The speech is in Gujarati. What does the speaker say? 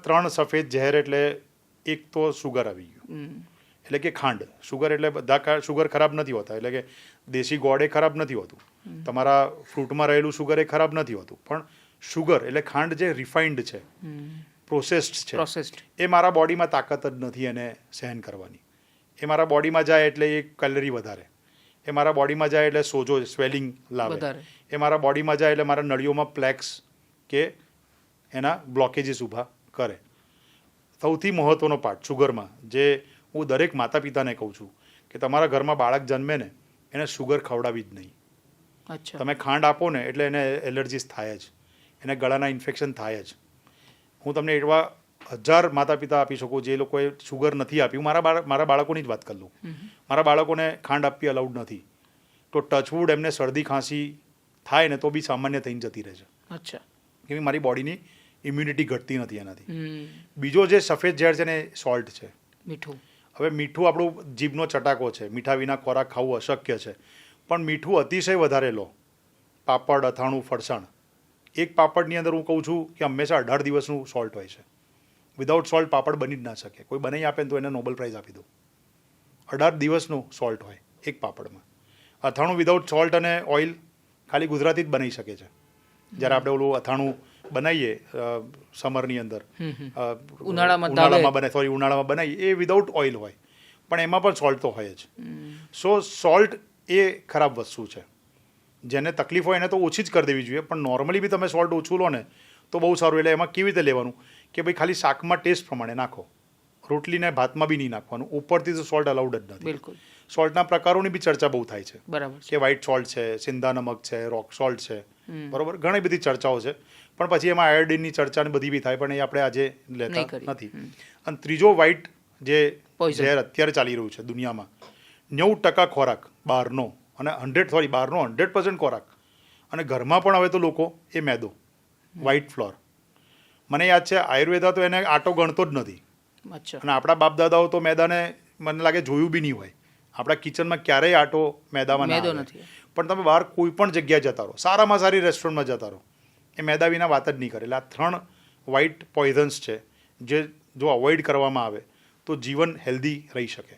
ત્રણ સફેદ ઝેર એટલે એક તો સુગર આવી ગયું, એટલે કે ખાંડ. સુગર એટલે બધા સુગર ખરાબ નથી હોતા, એટલે કે દેશી ગોળ એ ખરાબ નથી હોતું, તમારા ફ્રૂટમાં રહેલું સુગર એ ખરાબ નથી હોતું, પણ સુગર એટલે ખાંડ જે રિફાઇન્ડ છે, પ્રોસેસ્ડ છે, એ મારા બોડીમાં તાકાત જ નથી એને સહન કરવાની. એ મારા બોડીમાં જાય એટલે એ કેલરી વધારે, એ મારા બોડીમાં જાય એટલે સોજો સ્વેલિંગ લાવે, એ મારા બોડીમાં જાય એટલે મારા નળીઓમાં પ્લેક્સ કે એના બ્લોકેજીસ ઊભા કરે. સૌથી મહત્ત્વનો પાર્ટ સુગરમાં, જે હું દરેક માતા પિતાને કહું છું કે તમારા ઘરમાં બાળક જન્મે ને એને સુગર ખવડાવી જ નહીં. તમે ખાંડ આપો ને એટલે એને એલર્જીસ થાય જ, એને ગળાના ઇન્ફેક્શન થાય જ. હું તમને એવા 1000 માતા પિતા આપી શકું જે લોકોએ સુગર નથી આપી. હું મારા બાળકોની જ વાત કરી લઉં. મારા બાળકોને ખાંડ આપવી અલાઉડ નથી, તો ટચવુડ એમને શરદી ખાંસી થાય ને તો બી સામાન્ય થઈને જતી રહે છે, કેમ મારી બોડીની ઇમ્યુનિટી ઘટતી નથી એનાથી. બીજો જે સફેદ ઝેર છે ને સોલ્ટ છે, મીઠું. હવે મીઠું આપણું જીભનો ચટાકો છે, મીઠા વિના ખોરાક ખાવું અશક્ય છે, પણ મીઠું અતિશય વધારે લો, પાપડ, અથાણું, ફરસાણ, એક પાપડની અંદર હું કહું છું કે હંમેશા 18 દિવસનું સોલ્ટ હોય છે. વિધાઉટ સોલ્ટ પાપડ બની જ ના શકે. કોઈ બનાવી આપે ને તો એને નોબેલ પ્રાઇઝ આપી દો. 18 દિવસનું સોલ્ટ હોય એક પાપડમાં. અથાણું વિધાઉટ સોલ્ટ અને ઓઇલ ખાલી ગુજરાતી જ બનાવી શકે છે. જ્યારે આપણે ઓલું અથાણું બનાવીએ સમરની અંદર, ઉનાળામાં બનાવીએ, એ વિધાઉટ ઓઇલ હોય, પણ એમાં પણ સોલ્ટ તો હોય જ. સો સોલ્ટ એ ખરાબ વસ્તુ છે. જેને તકલીફ હોય એને તો ઓછી જ કરી દેવી જોઈએ, પણ નોર્મલી બી તમે સોલ્ટ ઓછું લો ને તો બહુ સારું. એટલે એમાં કેવી રીતે લેવાનું કે ભાઈ ખાલી શાકમાં ટેસ્ટ પ્રમાણે નાખો, રોટલીને ભાતમાં બી નહીં નાખવાનું. ઉપરથી તો સોલ્ટ અલાઉડ જ નથી. બિલકુલ. સોલ્ટના પ્રકારોની બી ચર્ચા બહુ થાય છે, બરાબર, કે વ્હાઇટ સોલ્ટ છે, સિંધા નમક છે, રોક સોલ્ટ છે, બરાબર, ઘણી બધી ચર્ચાઓ છે. પણ પછી એમાં આયોડિનની ચર્ચા ને બધી બી થાય, પણ એ આપણે આજે લેતા નથી. અને ત્રીજો વ્હાઇટ જે ઝેર અત્યારે ચાલી રહ્યું છે દુનિયામાં, 90% ખોરાક બહારનો અને 100% ખોરાક, અને ઘરમાં પણ હવે તો લોકો એ મેદો, વ્હાઇટ ફ્લોર. મને યાદ છે આયુર્વેદા તો એને આટો ગણતો જ નથી, અને આપણા બાપ દાદાઓ તો મેદાને મને લાગે જોયું બી નહીં હોય. આપણા કિચનમાં ક્યારેય આટો મેદામાં ના આવે. પણ તમે બહાર કોઈ પણ જગ્યાએ જતા રહો, સારામાં સારી રેસ્ટોરન્ટમાં જતા રહો, એ મેદા વિના વાત જ નહીં કરે. એટલે આ 3 વ્હાઇટ પોઈઝન્સ છે જે જો અવોઇડ કરવામાં આવે તો જીવન હેલ્ધી રહી શકે.